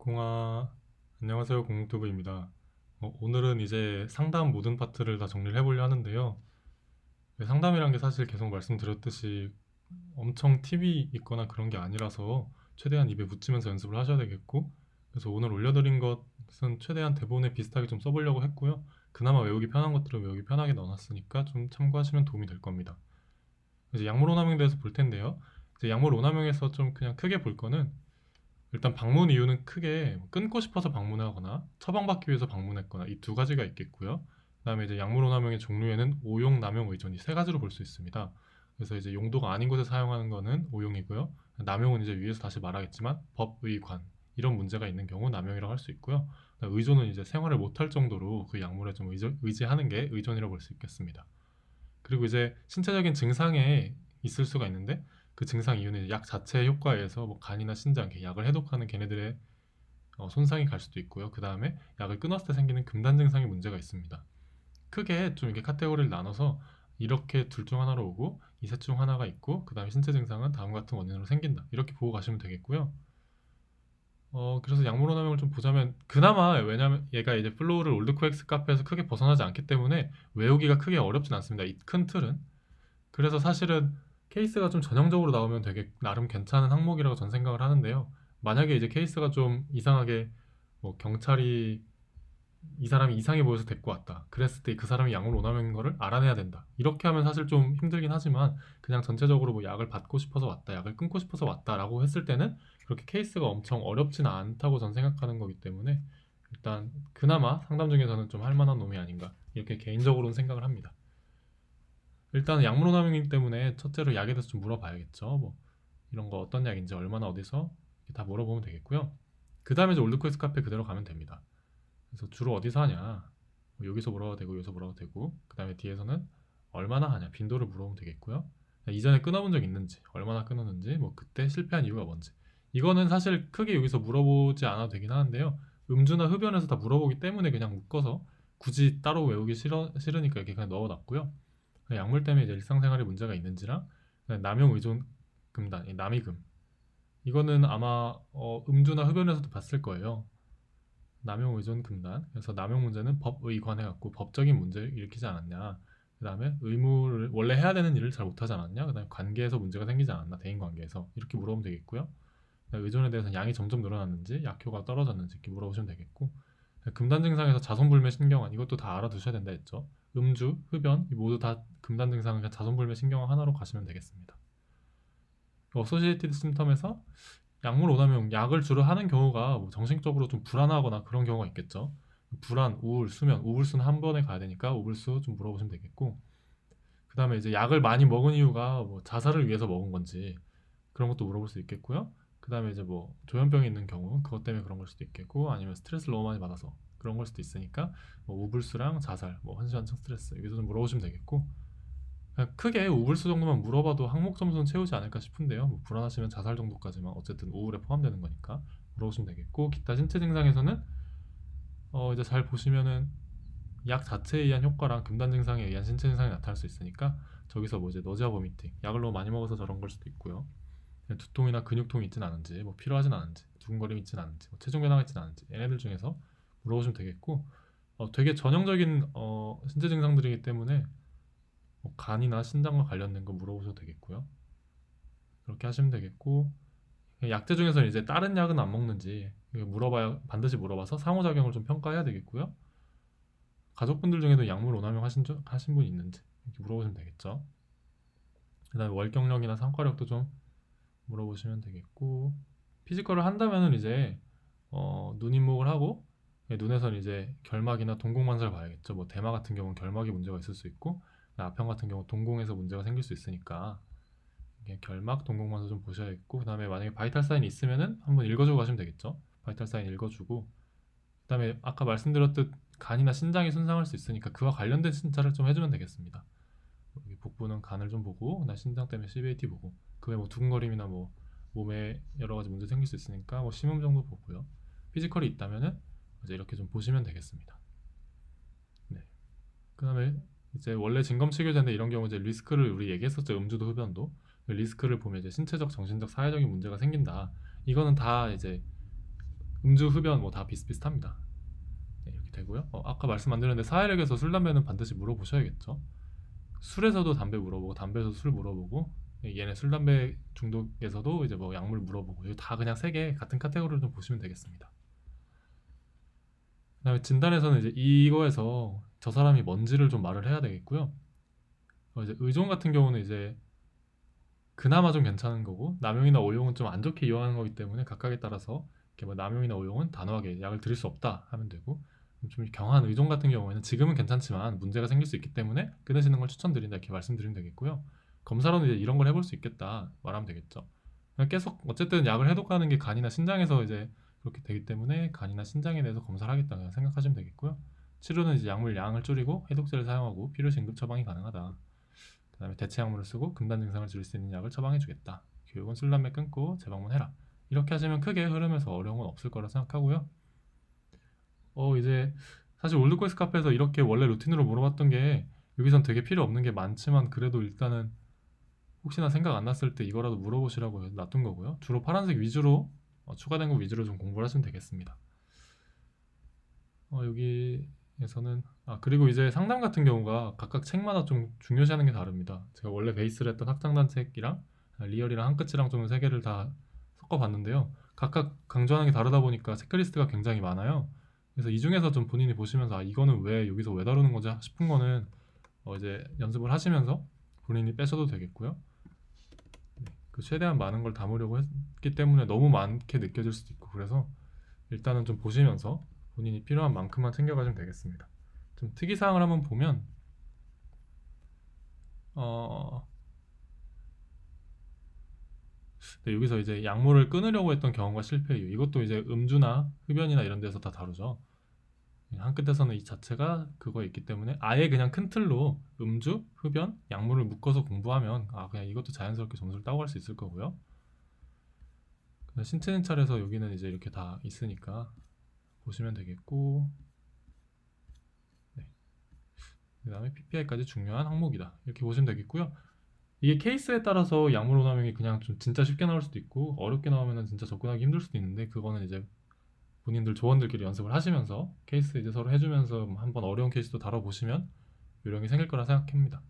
공아, 안녕하세요. 공유튜브입니다. 오늘은 이제 상담 모든 파트를 다 정리를 해보려 하는데요. 상담이란 게 사실 계속 말씀드렸듯이 엄청 팁이 있거나 그런 게 아니라서 최대한 입에 붙이면서 연습을 하셔야 되겠고, 그래서 오늘 올려드린 것은 최대한 대본에 비슷하게 좀 써보려고 했고요. 그나마 외우기 편한 것들은 외우기 편하게 넣어놨으니까 좀 참고하시면 도움이 될 겁니다. 이제 약물 오남용에 대해서 볼 텐데요. 이제 약물 오남용에서 좀 그냥 크게 볼 거는 일단 방문 이유는 크게 끊고 싶어서 방문하거나 처방받기 위해서 방문했거나 이 두 가지가 있겠고요. 그다음에 이제 약물 오남용의 종류에는 오용, 남용, 의존 이 세 가지로 볼 수 있습니다. 그래서 이제 용도가 아닌 곳에 사용하는 거는 오용이고요. 남용은 이제 위에서 다시 말하겠지만 법의관 이런 문제가 있는 경우 남용이라고 할 수 있고요. 의존은 이제 생활을 못할 정도로 그 약물에 좀 의지하는 게 의존이라고 볼 수 있겠습니다. 그리고 이제 신체적인 증상에 있을 수가 있는데 그 증상 이유는 약 자체의 효과에 의해서 뭐 간이나 신장, 약을 해독하는 걔네들의 손상이 갈 수도 있고요. 그 다음에 약을 끊었을 때 생기는 금단 증상에 문제가 있습니다. 크게 좀 이렇게 카테고리를 나눠서 이렇게 둘 중 하나로 오고 이 셋 중 하나가 있고 그 다음에 신체 증상은 다음 같은 원인으로 생긴다. 이렇게 보고 가시면 되겠고요. 그래서 약물오남용을 좀 보자면 그나마 왜냐면 얘가 이제 플로우를 올드코엑스 카페에서 크게 벗어나지 않기 때문에 외우기가 크게 어렵진 않습니다. 이 큰 틀은. 그래서 사실은 케이스가 좀 전형적으로 나오면 되게 나름 괜찮은 항목이라고 전 생각을 하는데요. 만약에 이제 케이스가 좀 이상하게 뭐 경찰이 이 사람이 이상해 보여서 데리고 왔다. 그랬을 때 그 사람이 약물 오남용인 거를 알아내야 된다. 이렇게 하면 사실 좀 힘들긴 하지만 그냥 전체적으로 뭐 약을 받고 싶어서 왔다, 약을 끊고 싶어서 왔다라고 했을 때는 그렇게 케이스가 엄청 어렵진 않다고 전 생각하는 거기 때문에 일단 그나마 상담 중에서는 좀 할 만한 놈이 아닌가 이렇게 개인적으로는 생각을 합니다. 일단 약물 오남용이기 때문에 첫째로 약에 대해서 좀 물어봐야겠죠. 뭐 이런 거 어떤 약인지 얼마나 어디서 다 물어보면 되겠고요. 그 다음에 이제 올드코엑스 카페 그대로 가면 됩니다. 그래서 주로 어디서 하냐? 뭐 여기서 물어봐도 되고 여기서 물어봐도 되고 그 다음에 뒤에서는 얼마나 하냐? 빈도를 물어보면 되겠고요. 이전에 끊어본 적 있는지, 얼마나 끊었는지, 뭐 그때 실패한 이유가 뭔지. 이거는 사실 크게 여기서 물어보지 않아도 되긴 하는데요. 음주나 흡연에서 다 물어보기 때문에 그냥 묶어서 굳이 따로 외우기 싫으니까 이렇게 그냥 넣어놨고요. 약물 때문에 이제 일상생활에 문제가 있는지랑 남용 의존 금단, 남이금 이거는 아마 음주나 흡연에서도 봤을 거예요. 남용 의존 금단. 그래서 남용 문제는 법의 관해갖고 법적인 문제를 일으키지 않았냐. 그 다음에 의무를 원래 해야 되는 일을 잘 못하지 않았냐. 그 다음에 관계에서 문제가 생기지 않았나. 대인 관계에서 이렇게 물어보면 되겠고요. 의존에 대해서는 양이 점점 늘어났는지, 약효가 떨어졌는지 이렇게 물어보시면 되겠고, 금단 증상에서 자손불매 신경환 이것도 다 알아두셔야 된다 했죠. 음주, 흡연 모두 다 금단 증상은 그냥 자손불매 신경환 하나로 가시면 되겠습니다. 어소시에이티드 심텀에서 약물 오남용 약을 주로 하는 경우가 뭐 정신적으로 좀 불안하거나 그런 경우가 있겠죠. 불안, 우울, 수면, 우울수는 한 번에 가야 되니까 우울수 좀 물어보시면 되겠고, 그 다음에 이제 약을 많이 먹은 이유가 뭐 자살을 위해서 먹은 건지 그런 것도 물어볼 수 있겠고요. 그 다음에 이제 뭐 조현병이 있는 경우 그것 때문에 그런 걸 수도 있겠고, 아니면 스트레스를 너무 많이 받아서 그런 걸 수도 있으니까 뭐 우불수랑 자살, 뭐 환시환청 스트레스 여기서 좀 물어보시면 되겠고, 그냥 크게 우불수 정도만 물어봐도 항목 점수는 채우지 않을까 싶은데요. 뭐 불안하시면 자살 정도까지만 어쨌든 우울에 포함되는 거니까 물어보시면 되겠고, 기타 신체 증상에서는 이제 잘 보시면은 약 자체에 의한 효과랑 금단 증상에 의한 신체 증상이 나타날 수 있으니까 저기서 뭐 이제 너지와 보미팅 약을 너무 많이 먹어서 저런 걸 수도 있고요. 두통이나 근육통이 있진 않은지, 뭐 필요하진 않은지, 두근거림이 있진 않은지, 뭐 체중 변화가 있진 않은지 얘네들 중에서 물어보시면 되겠고, 되게 전형적인 신체 증상들이기 때문에 뭐 간이나 신장과 관련된 거 물어보셔도 되겠고요. 그렇게 하시면 되겠고, 약제 중에서 이제 다른 약은 안 먹는지 물어봐야 반드시 물어봐서 상호작용을 좀 평가해야 되겠고요. 가족분들 중에도 약물 오남용 하신 분 있는지 이렇게 물어보시면 되겠죠. 그다음에 월경력이나 성과력도 좀 물어보시면 되겠고, 피지컬을 한다면은 이제 눈인목을 하고 눈에서는 이제 결막이나 동공만사를 봐야겠죠. 뭐 대마 같은 경우는 결막에 문제가 있을 수 있고, 아평 같은 경우 동공에서 문제가 생길 수 있으니까 결막, 동공만사 좀 보셔야겠고, 그 다음에 만약에 바이탈 사인이 있으면은 한번 읽어주고 가시면 되겠죠. 바이탈 사인 읽어주고, 그 다음에 아까 말씀드렸듯 간이나 신장이 손상할 수 있으니까 그와 관련된 진찰을 좀 해주면 되겠습니다. 여기 북부는 간을 좀 보고, 나 신장 때문에 CBAT 보고, 그 외에 뭐 두근거림이나 뭐 몸에 여러 가지 문제 생길 수 있으니까 뭐 심음 정도 보고요. 피지컬이 있다면은 이제 이렇게 좀 보시면 되겠습니다. 네. 그 다음에 이제 원래 진검치료제인데 이런 경우 이제 리스크를 우리 얘기했었죠. 음주도 흡연도 리스크를 보면 이제 신체적, 정신적, 사회적인 문제가 생긴다. 이거는 다 이제 음주, 흡연 뭐 다 비슷비슷합니다. 네, 이렇게 되고요. 아까 말씀 안 드렸는데 사회력에서 술, 담배는 반드시 물어보셔야겠죠. 술에서도 담배 물어보고 담배에서도 술 물어보고 얘네 술, 담배 중독에서도 이제 뭐 약물 물어보고 이거 다 그냥 세 개 같은 카테고리로 좀 보시면 되겠습니다. 그다음에 진단에서는 이제 이거에서 저 사람이 뭔지를 좀 말을 해야 되겠고요. 이제 의존 같은 경우는 이제 그나마 좀 괜찮은 거고 남용이나 오용은 좀 안 좋게 이용하는 거기 때문에 각각에 따라서 이렇게 뭐 남용이나 오용은 단호하게 약을 드릴 수 없다 하면 되고 좀 경한 의존 같은 경우에는 지금은 괜찮지만 문제가 생길 수 있기 때문에 끊으시는 걸 추천드린다 이렇게 말씀드리면 되겠고요. 검사로는 이제 이런 걸 해볼 수 있겠다 말하면 되겠죠. 그냥 계속 어쨌든 약을 해독하는 게 간이나 신장에서 이제 그렇게 되기 때문에 간이나 신장에 대해서 검사를 하겠다 그냥 생각하시면 되겠고요. 치료는 이제 약물 양을 줄이고 해독제를 사용하고 필요시 응급 처방이 가능하다. 그 다음에 대체 약물을 쓰고 금단 증상을 줄일 수 있는 약을 처방해주겠다. 교육은 술, 담배 끊고 재방문해라. 이렇게 하시면 크게 흐름에서 어려운 건 없을 거라 생각하고요. 이제 사실 올드코이스 카페에서 이렇게 원래 루틴으로 물어봤던 게 여기선 되게 필요 없는 게 많지만 그래도 일단은 혹시나 생각 안 났을 때 이거라도 물어보시라고 해서 놔둔 거고요. 주로 파란색 위주로 추가된 거 위주로 좀 공부를 하시면 되겠습니다. 여기에서는 그리고 이제 상담 같은 경우가 각각 책마다 좀 중요시하는 게 다릅니다. 제가 원래 베이스를 했던 학장단 책이랑 리얼이랑 한끗이랑 좀 세 개를 다 섞어봤는데요. 각각 강조하는 게 다르다 보니까 체크리스트가 굉장히 많아요. 그래서 이 중에서 좀 본인이 보시면서 이거는 왜 여기서 왜 다루는 거지 싶은 거는 이제 연습을 하시면서 본인이 빼셔도 되겠고요. 최대한 많은 걸 담으려고 했기 때문에 너무 많게 느껴질 수도 있고 그래서 일단은 좀 보시면서 본인이 필요한 만큼만 챙겨가시면 되겠습니다. 좀 특이사항을 한번 보면 네, 여기서 이제 약물을 끊으려고 했던 경험과 실패 이유 이것도 이제 음주나 흡연이나 이런 데서 다 다루죠. 한 끝에서는 이 자체가 그거에 있기 때문에 아예 그냥 큰 틀로 음주, 흡연, 약물을 묶어서 공부하면 그냥 이것도 자연스럽게 점수를 따고 갈 수 있을 거고요. 신체 진찰에서 여기는 이제 이렇게 다 있으니까 보시면 되겠고 네. 그 다음에 PPI까지 중요한 항목이다 이렇게 보시면 되겠고요. 이게 케이스에 따라서 약물 오남용이 그냥 좀 진짜 쉽게 나올 수도 있고 어렵게 나오면 진짜 접근하기 힘들 수도 있는데 그거는 이제 본인들 조원들끼리 연습을 하시면서 케이스 이제 서로 해주면서 한번 어려운 케이스도 다뤄보시면 요령이 생길 거라 생각합니다.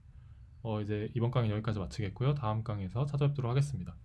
이제 이번 강의 여기까지 마치겠고요. 다음 강의에서 찾아뵙도록 하겠습니다.